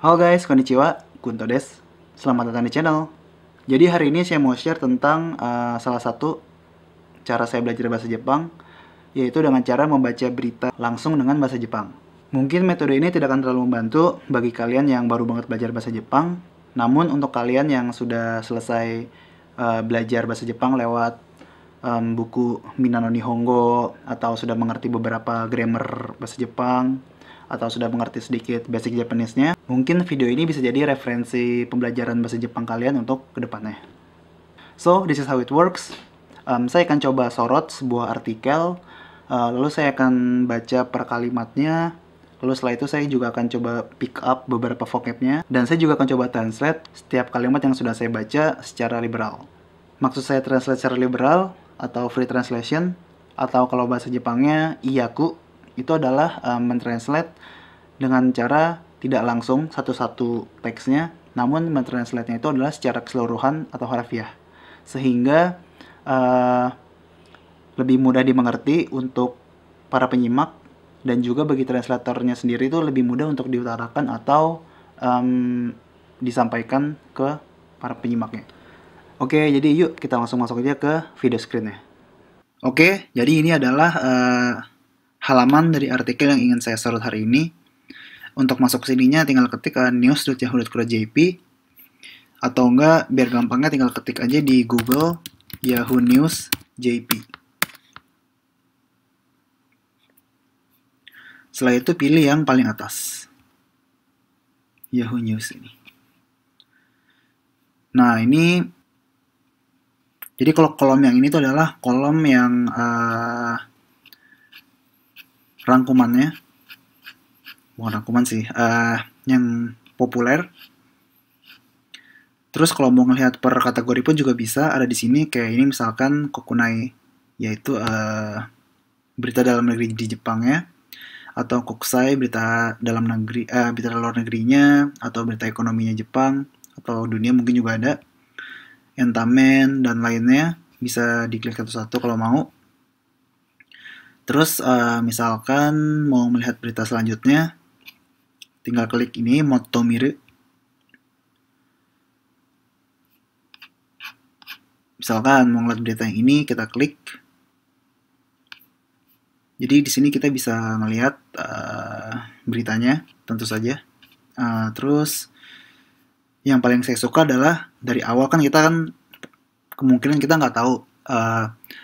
Halo guys, konnichiwa, Kunto des. Selamat datang di channel. Jadi hari ini saya mau share tentang salah satu cara saya belajar bahasa Jepang, yaitu dengan cara membaca berita langsung dengan bahasa Jepang. Mungkin metode ini tidak akan terlalu membantu bagi kalian yang baru banget belajar bahasa Jepang, namun untuk kalian yang sudah selesai belajar bahasa Jepang lewat buku Minano Nihongo, atau sudah mengerti beberapa grammar bahasa Jepang, atau sudah mengerti sedikit basic Japanese-nya, mungkin video ini bisa jadi referensi pembelajaran bahasa Jepang kalian untuk kedepannya. So, this is how it works. Saya akan coba sorot sebuah artikel, lalu saya akan baca per kalimatnya, lalu setelah itu saya juga akan coba pick up beberapa vocabnya, dan saya juga akan coba translate setiap kalimat yang sudah saya baca secara liberal. Maksud saya translate secara liberal, atau free translation, atau kalau bahasa Jepangnya iyaku, itu adalah mentranslate dengan cara tidak langsung satu-satu teksnya, namun mentranslate-nya itu adalah secara keseluruhan atau harfiah, sehingga lebih mudah dimengerti untuk para penyimak, dan juga bagi translatornya sendiri itu lebih mudah untuk diutarakan atau disampaikan ke para penyimaknya. Oke, jadi yuk kita langsung masuk aja ke video screen-nya. Oke, jadi ini adalah halaman dari artikel yang ingin saya sorot hari ini. Untuk masuk ke sininya tinggal ketik news.yahoo.co.jp, atau enggak biar gampangnya tinggal ketik aja di Google Yahoo News JP. Setelah itu pilih yang paling atas, Yahoo News ini. Nah ini, jadi kalau kolom yang ini tuh adalah kolom yang rangkumannya, bukan rangkuman sih, yang populer. Terus kalau mau ngelihat per kategori pun juga bisa, ada di sini kayak ini misalkan Kokunai, yaitu berita dalam negeri di Jepangnya, atau Kokusai, berita dalam negeri, berita luar negerinya, atau berita ekonominya Jepang, atau dunia mungkin juga ada, Entamen dan lainnya, bisa diklik satu-satu kalau mau. Terus misalkan mau melihat berita selanjutnya, tinggal klik ini Motomiru. Misalkan mau ngeliat berita yang ini, kita klik. Jadi di sini kita bisa ngelihat beritanya, tentu saja. Terus yang paling saya suka adalah dari awal kan kita kan kemungkinan kita nggak tahu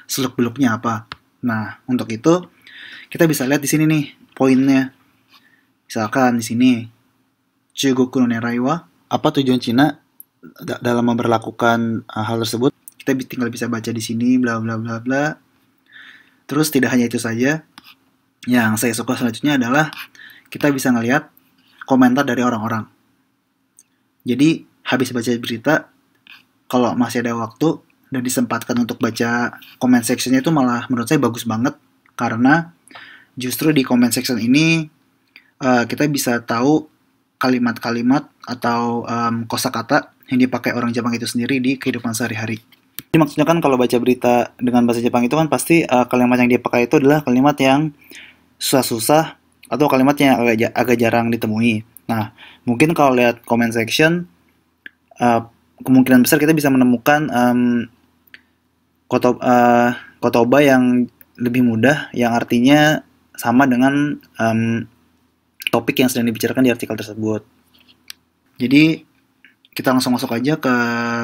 seluk beluknya apa. Nah untuk itu kita bisa lihat di sini nih poinnya. Misalkan di sini Chugoku no Nerai wa, apa tujuan Cina dalam memperlakukan hal tersebut. Kita tinggal bisa baca di sini bla bla bla bla. Terus tidak hanya itu saja, yang saya suka selanjutnya adalah kita bisa ngelihat komentar dari orang-orang. Jadi habis baca berita, kalau masih ada waktu dan disempatkan untuk baca comment sectionnya, itu malah menurut saya bagus banget, karena justru di comment section ini kita bisa tahu kalimat-kalimat atau kosakata yang dipakai orang Jepang itu sendiri di kehidupan sehari-hari. Jadi maksudnya kan kalau baca berita dengan bahasa Jepang itu kan pasti kalimat yang dia pakai itu adalah kalimat yang susah-susah atau kalimat yang agak jarang ditemui. Nah, mungkin kalau lihat comment section, kemungkinan besar kita bisa menemukan kotoba yang lebih mudah, yang artinya sama dengan topik yang sedang dibicarakan di artikel tersebut. Jadi kita langsung masuk aja ke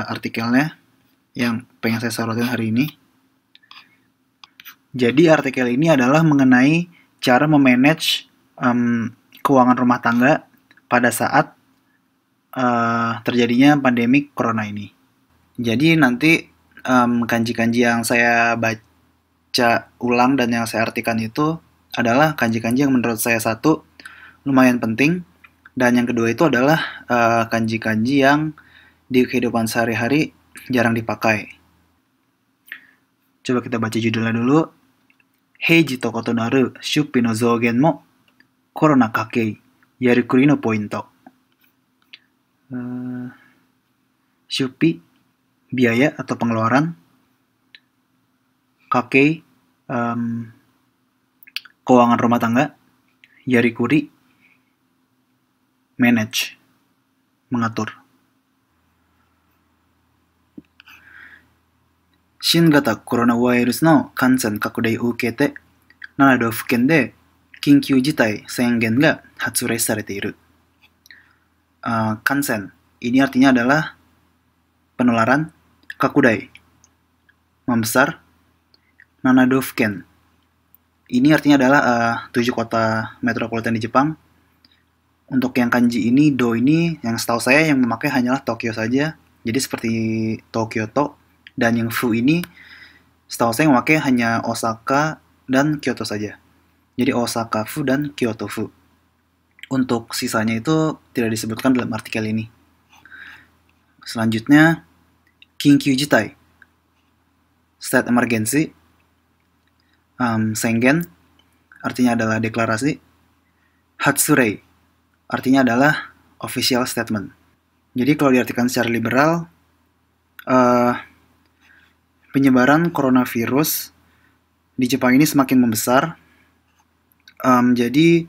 artikelnya yang pengen saya sorotin hari ini. Jadi artikel ini adalah mengenai cara memanage keuangan rumah tangga pada saat terjadinya pandemi corona ini. Jadi nanti kanji-kanji yang saya baca ulang dan yang saya artikan itu adalah kanji-kanji yang menurut saya satu lumayan penting, dan yang kedua itu adalah kanji-kanji yang di kehidupan sehari-hari jarang dipakai. Coba kita baca judulnya dulu. Heiji to koto naru shuppi no zougen mo korona kakei yarukuri no pointo. Shuppi, biaya atau pengeluaran. Kakei, keuangan rumah tangga. Yarikuri, manage. mengatur. 新型コロナウイルスの感染拡大を受けて、7道府県で緊急事態宣言が発令されている. Kansen, ini artinya adalah penularan, kakudai, membesar, Nanadofken. Ini artinya adalah 7 kota metropolitan di Jepang. Untuk yang kanji ini, do ini, yang setahu saya yang memakai hanyalah Tokyo saja. Jadi seperti Tokyo. Dan yang fu ini, setahu saya yang memakai hanya Osaka dan Kyoto saja. Jadi Osaka fu dan Kyoto fu. Untuk sisanya itu tidak disebutkan dalam artikel ini. Selanjutnya, Kinkyu Jitai, State Emergency, Sengen, artinya adalah deklarasi, Hatsurei, artinya adalah official statement. Jadi kalau diartikan secara liberal, penyebaran coronavirus di Jepang ini semakin membesar. Jadi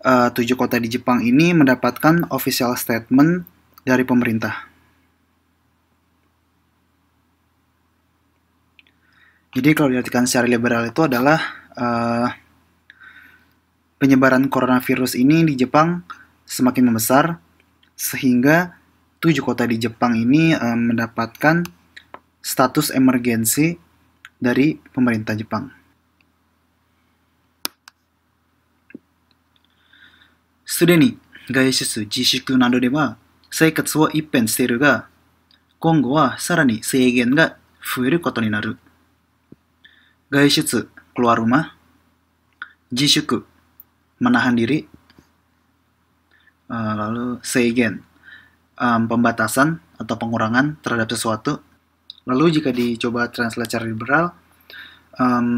7 kota di Jepang ini mendapatkan official statement dari pemerintah. Jadi kalau diartikan secara liberal itu adalah penyebaran coronavirus ini di Jepang semakin membesar sehingga 7 kota di Jepang ini mendapatkan status emergensi dari pemerintah Jepang. すでに外出自粛などでは生活を一変しているが、今後はさらに制限が増えることになる。外出 keluar rumah, jishuku menahan diri, lalu seigen pembatasan atau pengurangan terhadap sesuatu. Lalu jika dicoba translate secara liberal,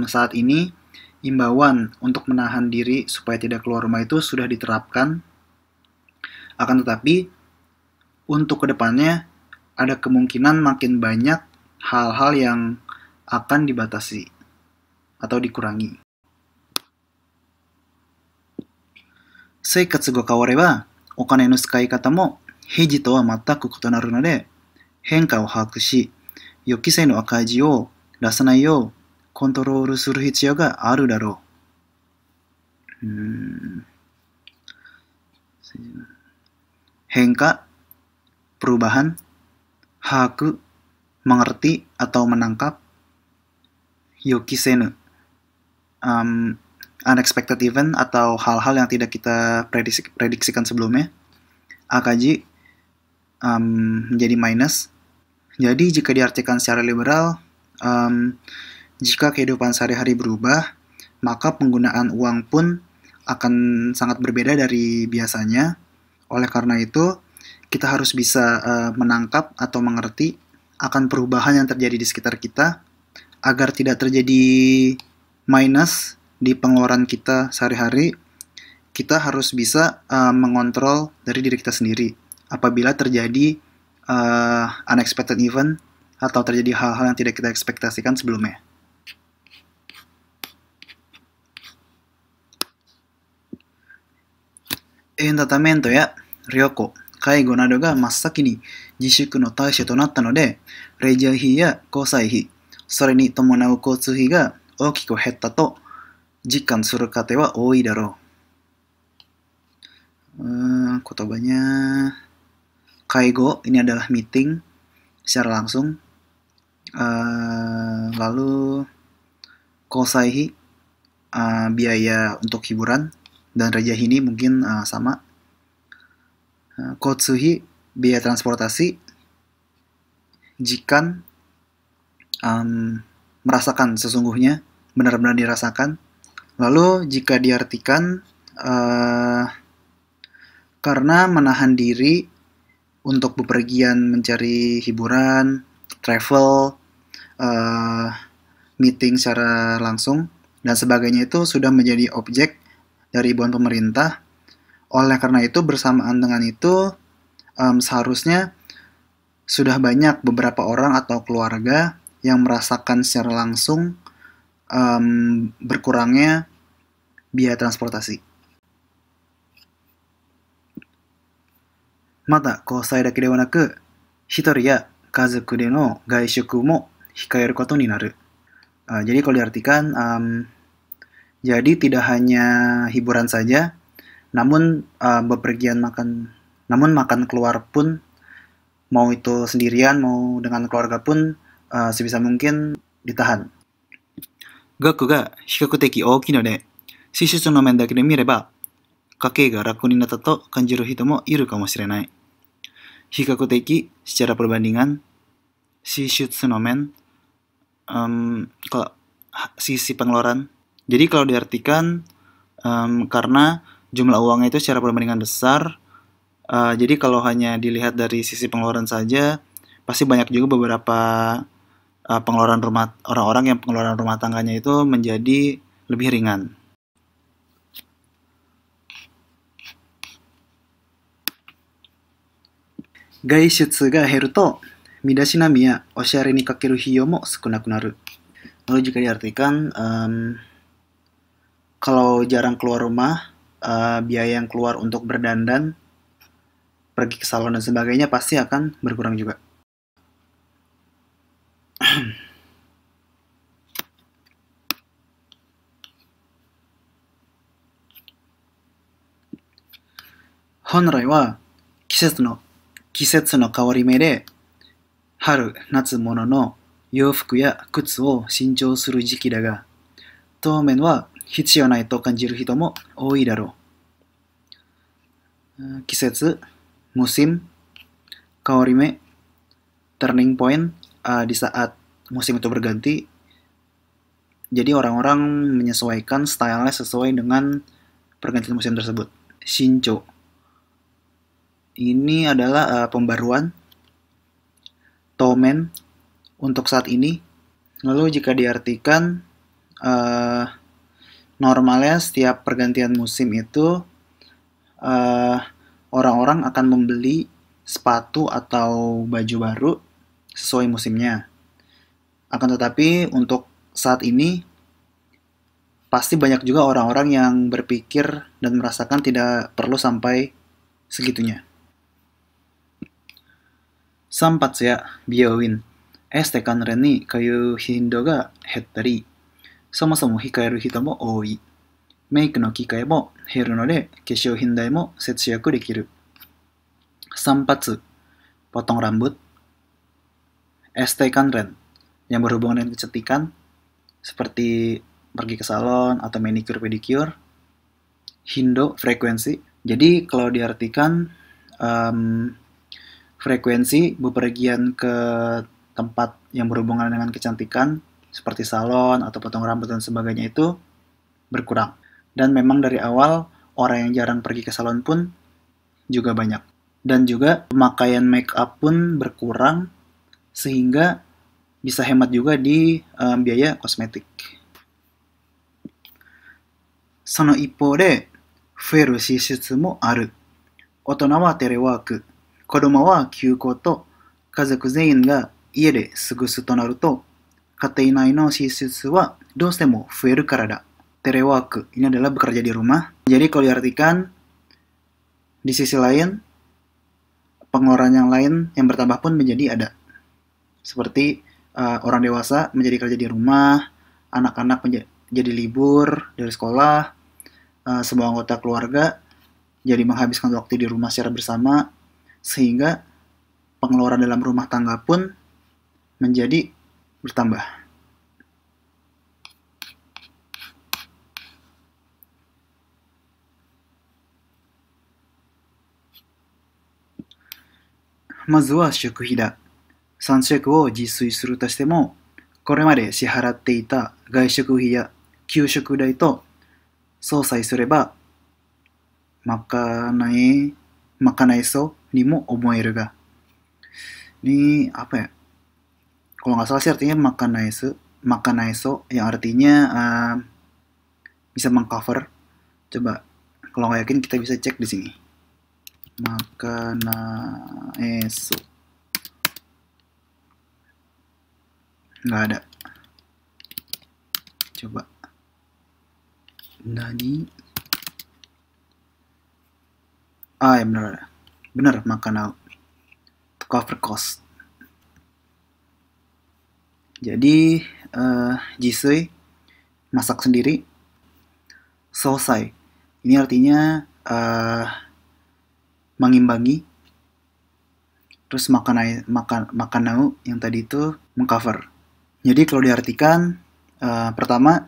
saat ini imbauan untuk menahan diri supaya tidak keluar rumah itu sudah diterapkan. Akan tetapi untuk kedepannya ada kemungkinan makin banyak hal-hal yang akan dibatasi atau dikurangi. 生活が変わればお金の使い方も平時とは全く異なるので、変化を把握し、予期せぬ赤字を出さないようコントロールする必要があるだろう。Henka, perubahan, haku, mengerti atau menangkap, yokisenu, unexpected event atau hal-hal yang tidak kita prediksikan sebelumnya, akaji, menjadi minus. Jadi jika diartikan secara liberal, jika kehidupan sehari-hari berubah, maka penggunaan uang pun akan sangat berbeda dari biasanya. Oleh karena itu, kita harus bisa menangkap atau mengerti akan perubahan yang terjadi di sekitar kita, agar tidak terjadi minus di pengeluaran kita sehari-hari. Kita harus bisa mengontrol dari diri kita sendiri apabila terjadi unexpected event atau terjadi hal-hal yang tidak kita ekspektasikan sebelumnya. Entertainment ya, Ryoko, Kaigo などが真っ先に自粛の対象となったので、レジャー費や交際費、それに伴う交通費が大きく減ったと実感する方は多いだろう。Kotobanya Kaigo, ini adalah meeting secara langsung. Lalu Kosaihi, biaya untuk hiburan. Dan Reja ini mungkin sama. Kotsuhi, biaya transportasi. Jikan, merasakan sesungguhnya, benar-benar dirasakan. Lalu jika diartikan karena menahan diri untuk bepergian mencari hiburan, travel, meeting secara langsung, dan sebagainya itu sudah menjadi objek dari imbauan pemerintah. Oleh karena itu, bersamaan dengan itu, seharusnya sudah banyak beberapa orang atau keluarga yang merasakan secara langsung berkurangnya biaya transportasi. また、交際だけではなく、一人や家族での外食も控えることになる. Jadi kalau diartikan, jadi tidak hanya hiburan saja, namun namun makan keluar pun, mau itu sendirian, mau dengan keluarga pun, sebisa mungkin ditahan. 額が比較的大きいので、支出の面だけで見れば、家計が楽になったと感じる人もいるかもしれない。比較的secara perbandingan, 支出の面, kalau sisi pengeluaran. Jadi kalau diartikan, karena jumlah uangnya itu secara perbandingan besar, jadi kalau hanya dilihat dari sisi pengeluaran saja, pasti banyak juga beberapa pengeluaran orang-orang yang pengeluaran rumah tangganya itu menjadi lebih ringan. Gaishutsu ga heru to, midashinami ya oshare ni kakeru hiyo mo sukunaku naru. Lalu jika diartikan, kalau jarang keluar rumah, biaya yang keluar untuk berdandan, pergi ke salon dan sebagainya pasti akan berkurang juga. Honrai wa kisetsu no kawarime de, haru, natsu mono no youfuku ya kutsu o shinchou suru jiki da ga, toumen wa hitsuyou nai to kanjiru hito mo ooi daro. Kisetsu, musim, kawarime, turning point, di saat musim itu berganti, jadi orang-orang menyesuaikan stylenya sesuai dengan pergantian musim tersebut. Shinchou, ini adalah pembaruan. Toumen, untuk saat ini. Lalu jika diartikan, normalnya setiap pergantian musim itu, orang-orang akan membeli sepatu atau baju baru sesuai musimnya. Akan tetapi untuk saat ini pasti banyak juga orang-orang yang berpikir dan merasakan tidak perlu sampai segitunya. Sanpatsu ya biyouin, este kanren ni kayuu hindo ga hettaり, そもそも控える人も多い。メイクの機会も減るので、化粧品代も節約できる。Sanpatsu, potong rambut. Este kanren, yang berhubungan dengan kecantikan, seperti pergi ke salon atau manicure pedicure. Hindo, frekuensi. Jadi kalau diartikan, frekuensi bepergian ke tempat yang berhubungan dengan kecantikan, seperti salon atau potong rambut dan sebagainya itu berkurang. Dan memang dari awal, orang yang jarang pergi ke salon pun juga banyak. Dan juga pemakaian make up pun berkurang, sehingga bisa hemat juga di biaya kosmetik. その一方で、増える支出もある。大人はテレワーク、子供は休校と、家族全員が家で過ごすとなると、家庭内の支出はどうしても増えるからだ. Telework, ini adalah bekerja di rumah. Jadi kalau diartikan, di sisi lain, pengeluaran yang lain yang bertambah pun menjadi ada. Seperti orang dewasa menjadi kerja di rumah, anak-anak menjadi libur dari sekolah, semua anggota keluarga jadi menghabiskan waktu di rumah secara bersama, sehingga pengeluaran dalam rumah tangga pun menjadi bertambah. Mazu wa shukuhi da. 3食を自炊するとしても、これまで支払っていた外食費や給食代と相殺すれば、makanai so ni mo omoeru ga. Ini apa ya? Kalau nggak salah sih artinya makanai so yang artinya bisa mengcover. Coba kalau nggak yakin kita bisa cek di sini. Makanai so. Nggak ada. Coba. Nani? Ya benar ada. Benar, makanau. To cover cost. Jadi, jisui, masak sendiri. Sosai, ini artinya mengimbangi. Terus makanau yang tadi itu mengcover. Jadi kalau diartikan, pertama,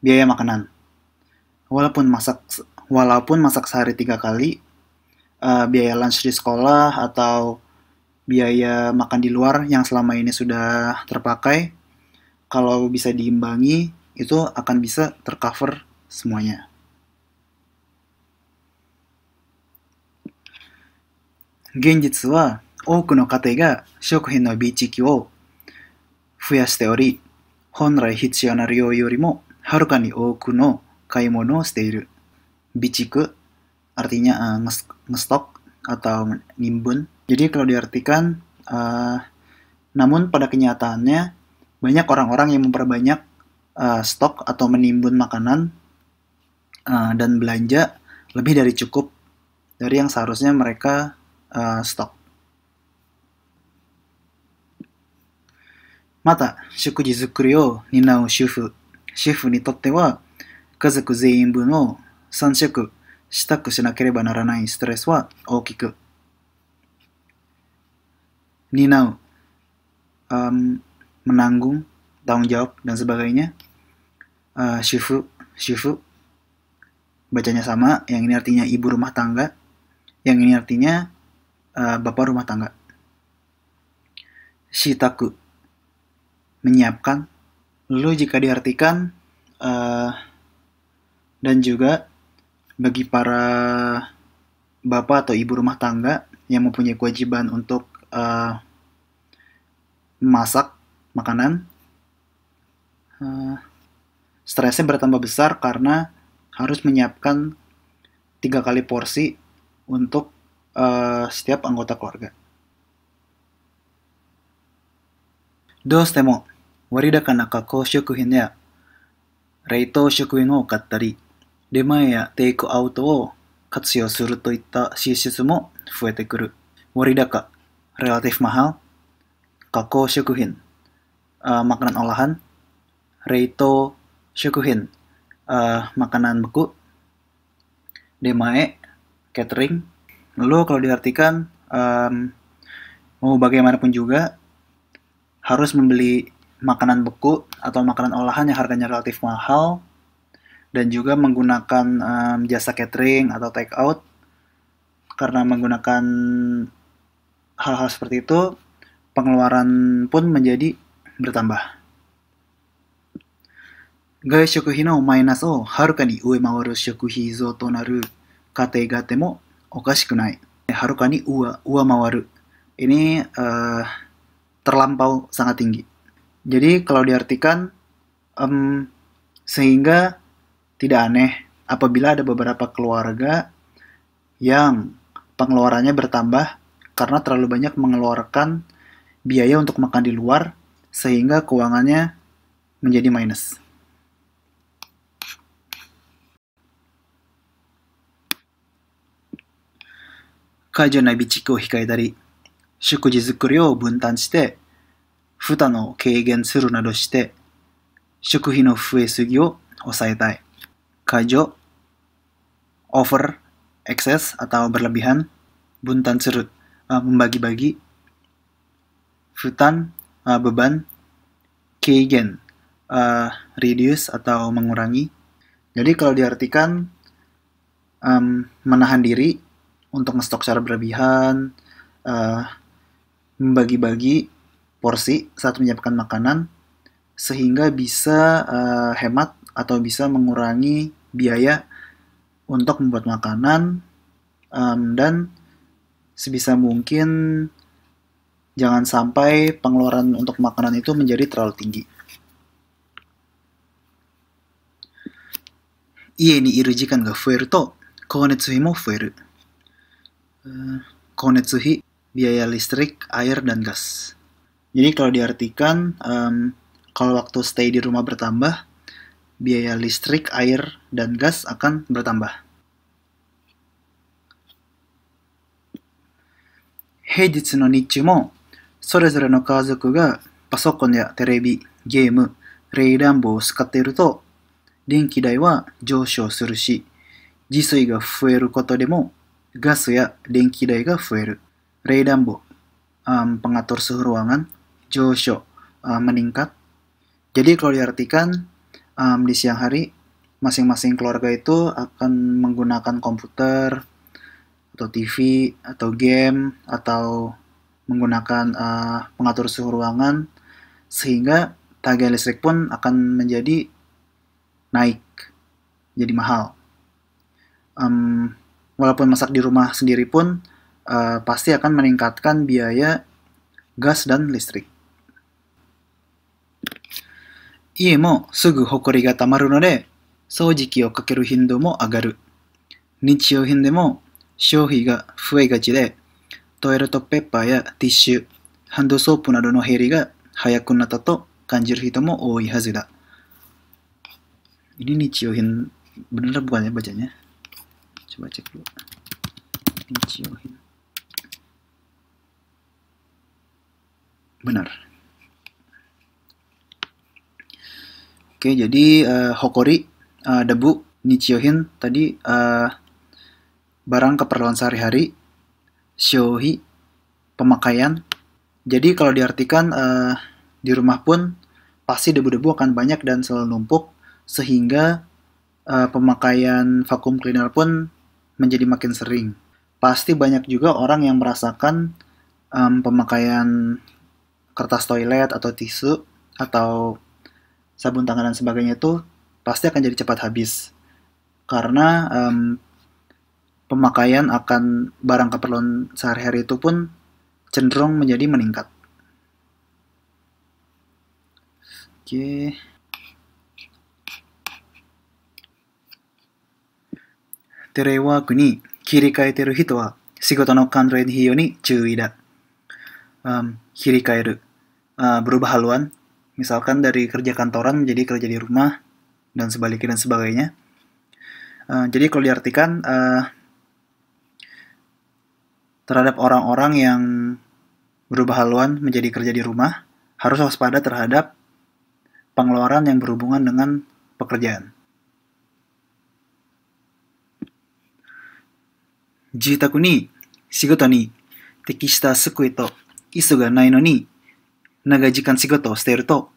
biaya makanan. Walaupun masak sehari 3 kali, biaya lunch di sekolah atau biaya makan di luar yang selama ini sudah terpakai, kalau bisa diimbangi, itu akan bisa tercover semuanya. Genjitsu wa oku no kate ga shokuhin no bichiki wo fuyashite ori, honrai hitsuyou na ryou yorimo haruka ni oku no kaimono o shiteiru. Bichiku artinya ngestok atau nimbun. Jadi kalau diartikan, namun pada kenyataannya banyak orang-orang yang memperbanyak stok atau menimbun makanan dan belanja lebih dari cukup dari yang seharusnya mereka stok. Mata, shukuji zukuri o ninau shufu ni totte wa kazoku zein bun o 3食したくしなければならないストレスは大きく。Ninau, menanggung, tanggung jawab, dan sebagainya. Shufu, bacanya sama, yang ini artinya ibu rumah tangga, yang ini artinya bapak rumah tangga. Shitaku, menyiapkan. Lalu jika diartikan, dan juga bagi para bapak atau ibu rumah tangga yang mempunyai kewajiban untuk memasak makanan, stresnya bertambah besar karena harus menyiapkan 3 kali porsi untuk setiap anggota keluarga. Doustemo waridaka na kakkou shokuhin ya reitou shokuhin o kattari, 出前やテイクアウトを活用するといった支出も増えてくる。Wari daka, relatif mahal. Kakkou shokuhin, makanan olahan. Reito shokuhin, makanan beku. Demae, catering. Lalu kalau diartikan, mau bagaimanapun juga harus membeli makanan beku atau makanan olahan yang harganya relatif mahal, dan juga menggunakan jasa catering atau take out. Karena menggunakan hal-hal seperti itu, pengeluaran pun menjadi bertambah. Gai shokuhi no minus o haruka ni uemawaru shokuhi zo to naru kate ga atte mo okashiku nai. Haruka ni uemawaru. Ini terlampau sangat tinggi. Jadi kalau diartikan, sehingga tidak aneh apabila ada beberapa keluarga yang pengeluarannya bertambah karena terlalu banyak mengeluarkan biaya untuk makan di luar sehingga keuangannya menjadi minus. Kaijo na bichiku o hikae tari, shukuji zukuri o buntan shite, futa no keigen suru nado shite, shokuhi no fuesugi o osaetai. Kaijo, over, excess atau berlebihan. Buntan surut, membagi-bagi. Futan, beban. Keigen, reduce atau mengurangi. Jadi kalau diartikan, menahan diri untuk ngestok secara berlebihan, membagi-bagi porsi saat menyiapkan makanan, sehingga bisa hemat atau bisa mengurangi biaya untuk membuat makanan, dan sebisa mungkin jangan sampai pengeluaran untuk makanan itu menjadi terlalu tinggi. Ie ni iru jikan ga fueru to kounetsuhi mo fueru. Kounetsuhi, biaya listrik, air, dan gas. Jadi kalau diartikan, kalau waktu stay di rumah bertambah, biaya listrik, air, dan gas akan bertambah. 平日の日中も、それぞれの家族がパソコンやテレビ、ゲーム、冷暖房を使っていると、電気代は上昇するし、自炊が増えることでも、gas ya電気代が増える。冷暖房, pengatur suhu ruangan, josho, meningkat. Jadi kalau diartikan, di siang hari, masing-masing keluarga itu akan menggunakan komputer, atau TV, atau game, atau menggunakan pengatur suhu ruangan, sehingga tagihan listrik pun akan menjadi naik, jadi mahal. Walaupun masak di rumah sendiri pun pasti akan meningkatkan biaya gas dan listrik. 家もすぐホコリがたまるので、掃除機をかける頻度も上がる。日用品でも消費が増えがちで、トイレットペーパーやティッシュ、ハンドソープなどの減りが早くなったと感じる人も多いはずだ。Ini Nichiohin, bener bukan ya bacanya? Coba cek dulu. Nichiohin. Benar. Oke, jadi hokori, debu, Nichiohin tadi barang keperluan sehari-hari, shohi, pemakaian. Jadi kalau diartikan di rumah pun pasti debu-debu akan banyak dan selalu numpuk, sehingga pemakaian vacuum cleaner pun menjadi makin sering. Pasti banyak juga orang yang merasakan pemakaian kertas toilet atau tisu atau sabun tangan dan sebagainya itu pasti akan jadi cepat habis. Karena pemakaian akan barang keperluan sehari-hari itu pun cenderung menjadi meningkat. Oke. Telework ni kirikaeteru hito wa shigoto no kanren hiyo ni chūi da. Kirikaeru, berubah haluan, misalkan dari kerja kantoran menjadi kerja di rumah dan sebaliknya dan sebagainya. Jadi kalau diartikan terhadap orang-orang yang berubah haluan menjadi kerja di rumah, harus waspada terhadap pengeluaran yang berhubungan dengan pekerjaan. 住宅に仕事に適した机と椅子がないのに長い時間仕事をしていると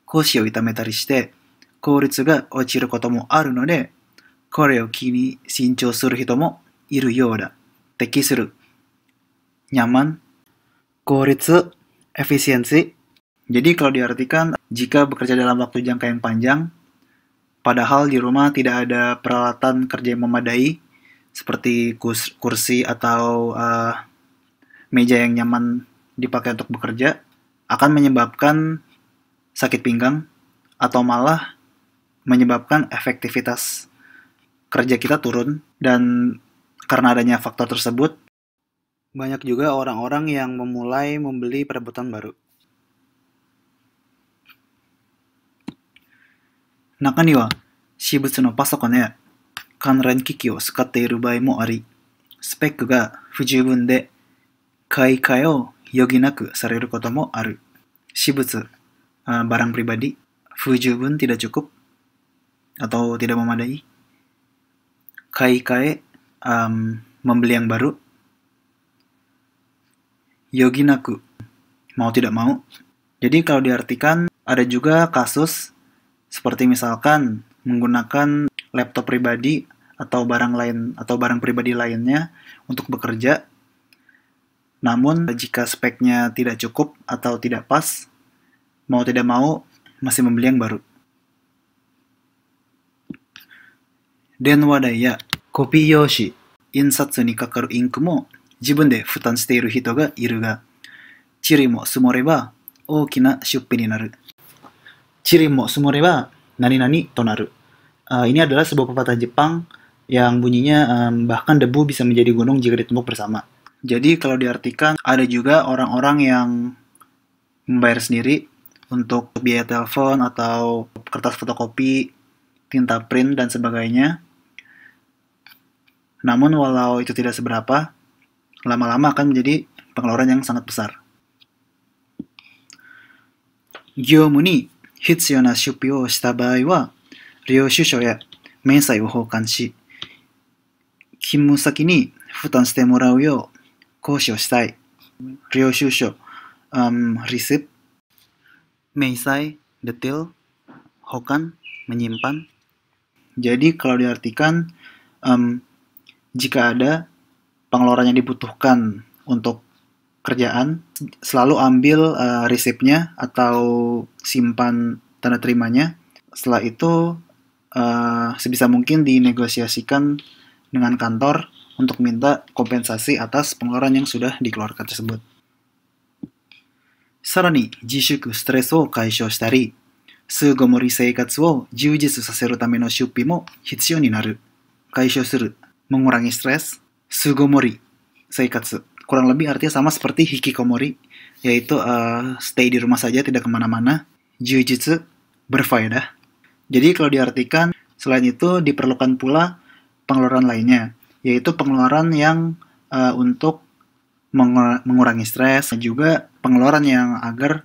腰を痛めたりして効率が落ちることもあるので、これを機に新調する人もいるようだ。適する nyaman, 効率, efisiensi. Jadi kalau diartikan jika bekerja dalam waktu jangka yang panjang, padahal di rumah tidak ada peralatan kerja yang memadai seperti kursi atau meja yang nyaman dipakai untuk bekerja, akan menyebabkan sakit pinggang atau malah menyebabkan efektivitas kerja kita turun. Dan karena adanya faktor tersebut, banyak juga orang-orang yang memulai membeli perebutan baru. 中には私物のパソコンや関連機器を使っている場合もあり、スペックが不十分で買い替えを余儀なくされることもある。私物, barang pribadi, 不十分 tidak cukup atau tidak memadai. Kai-kai, membeli yang baru. Yoginaku, mau tidak mau. Jadi kalau diartikan ada juga kasus seperti misalkan menggunakan laptop pribadi atau barang lain atau barang pribadi lainnya untuk bekerja. Namun jika speknya tidak cukup atau tidak pas, mau tidak mau masih membeli yang baru. Denwa ya, kopi yoshi, insatsu ni kakaru inku mo jibun de futan shite iru hito ga iru ga, chiri mo sumoreba ookina shuppi ni naru. Chiri mo sumoreba nani-nani to naru. Ini adalah sebuah pepatah Jepang yang bunyinya bahkan debu bisa menjadi gunung jika ditumpuk bersama. Jadi kalau diartikan ada juga orang-orang yang membayar sendiri untuk biaya telepon atau kertas fotokopi, tinta print dan sebagainya. Namun walau itu tidak seberapa, lama-lama akan menjadi pengeluaran yang sangat besar. 業務に必要な出費をした場合は、領収書や明細を保管し、勤務先に負担してもらうよう交渉したい。領収書、receipt, 明細, detail, hokan, menyimpan. Jadi kalau diartikan, jika ada pengeluaran yang dibutuhkan untuk kerjaan, selalu ambil resipnya atau simpan tanda terimanya. Setelah itu sebisa mungkin dinegosiasikan dengan kantor untuk minta kompensasi atas pengeluaran yang sudah dikeluarkan tersebut. さらに自粛ストレスを解消したり、巣ごもり生活を充実させるための出費も必要になる。解消する、mengurangi stres, 巣ごもり生活. Kurang lebih artinya sama seperti hikikomori, yaitu stay di rumah saja, tidak kemana-mana. Jujitsu, berfaedah. Jadi kalau diartikan, selain itu diperlukan pula pengeluaran lainnya, yaitu pengeluaran yang untuk mengurangi stres, dan juga pengeluaran yang agar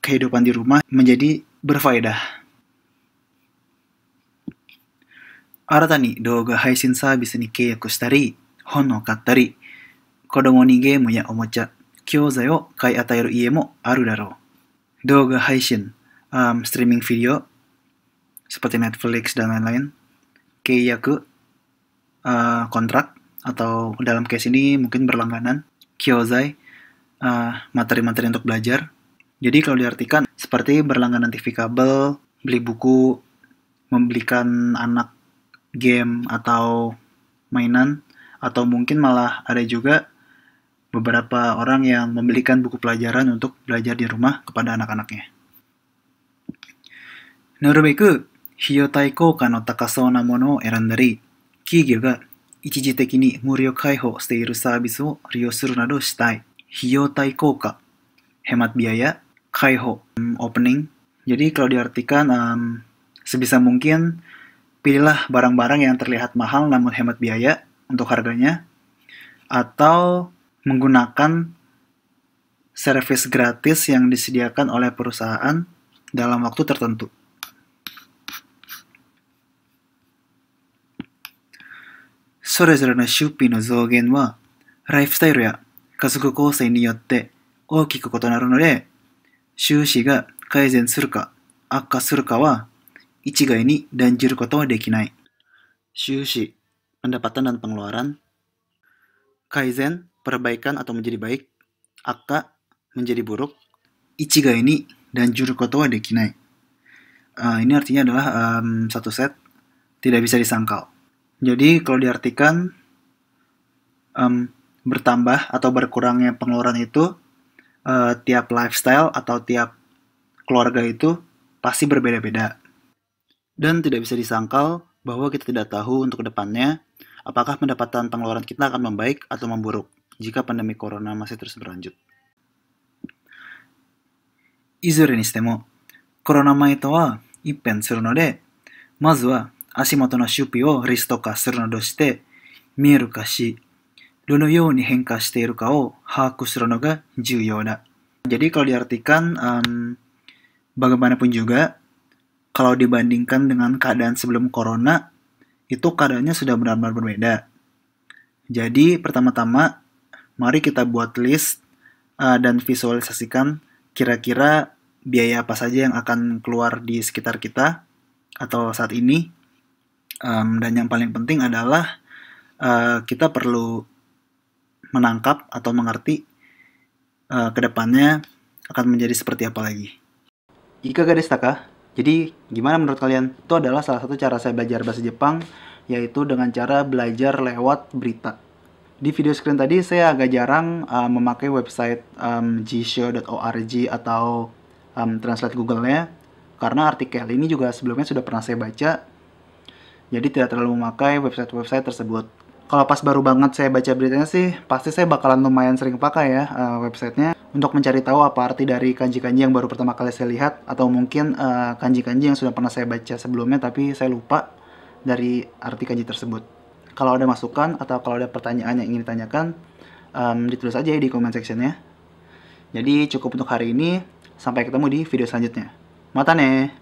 kehidupan di rumah menjadi berfaedah. 新たに動画配信サービスに契約したり、本を買ったり、子供にゲームやおもちゃ、教材を買い与える家もあるだろう。動画配信, streaming video, seperti Netflix dan lain-lain. Keiyaku, kontrak, atau dalam case ini mungkin berlangganan. Kyozai, materi-materi untuk belajar. Jadi kalau diartikan seperti berlangganan TV kabel, beli buku, membelikan anak game atau mainan, atau mungkin malah ada juga beberapa orang yang membelikan buku pelajaran untuk belajar di rumah kepada anak-anaknya. なるべく費用対効果の高そうなものを選んだり、企業が一時的に無料開放しているサービスを利用するなどしたい。費用対効果, hemat biaya, 開放, opening. Jadi kalau diartikan sebisa mungkin pilihlah barang-barang yang terlihat mahal namun hemat biaya untuk harganya, atau menggunakan servis gratis yang disediakan oleh perusahaan dalam waktu tertentu. Sorezore no shuppi no zougen wa lifestyle ya kazoku kousei ni yotte oukiku kotonaru node, shushi ga kaizen suru ka akka suru ka wa ichigai ni danjiru koto wa dekinai. Shushi, pendapatan dan pengeluaran. Kaizen, perbaikan atau menjadi baik. Akka, menjadi buruk. Ichigai ni danjiru koto wa dekinai. Ini artinya adalah satu set tidak bisa disangkal. Jadi kalau diartikan bertambah atau berkurangnya pengeluaran itu tiap lifestyle atau tiap keluarga itu pasti berbeda-beda. Dan tidak bisa disangkal bahwa kita tidak tahu untuk kedepannya apakah pendapatan pengeluaran kita akan membaik atau memburuk jika pandemi corona masih terus berlanjut. Izure ni shite mo, corona mae to wa ippen suru node, mazu wa ashimoto no shuppi o listo ka suru nado shite, mieru ka shi, dono you ni henka shite iru ka o haku suru no ga juyou da. Jadi kalau diartikan bagaimanapun juga, kalau dibandingkan dengan keadaan sebelum corona, itu keadaannya sudah benar-benar berbeda. Jadi pertama-tama, mari kita buat list dan visualisasikan kira-kira biaya apa saja yang akan keluar di sekitar kita atau saat ini. Dan yang paling penting adalah kita perlu menangkap atau mengerti kedepannya akan menjadi seperti apa lagi. Ikaga deshita ka? Jadi gimana menurut kalian? Itu adalah salah satu cara saya belajar bahasa Jepang, yaitu dengan cara belajar lewat berita. Di video screen tadi saya agak jarang memakai website jisho.org atau translate Google-nya, karena artikel ini juga sebelumnya sudah pernah saya baca, jadi tidak terlalu memakai website-website tersebut. Kalau pas baru banget saya baca beritanya sih, pasti saya bakalan lumayan sering pakai ya websitenya untuk mencari tahu apa arti dari kanji-kanji yang baru pertama kali saya lihat, atau mungkin kanji-kanji yang sudah pernah saya baca sebelumnya tapi saya lupa dari arti kanji tersebut. Kalau ada masukan atau kalau ada pertanyaan yang ingin ditanyakan, ditulis aja di comment sectionnya. Jadi cukup untuk hari ini, sampai ketemu di video selanjutnya. Mata nih.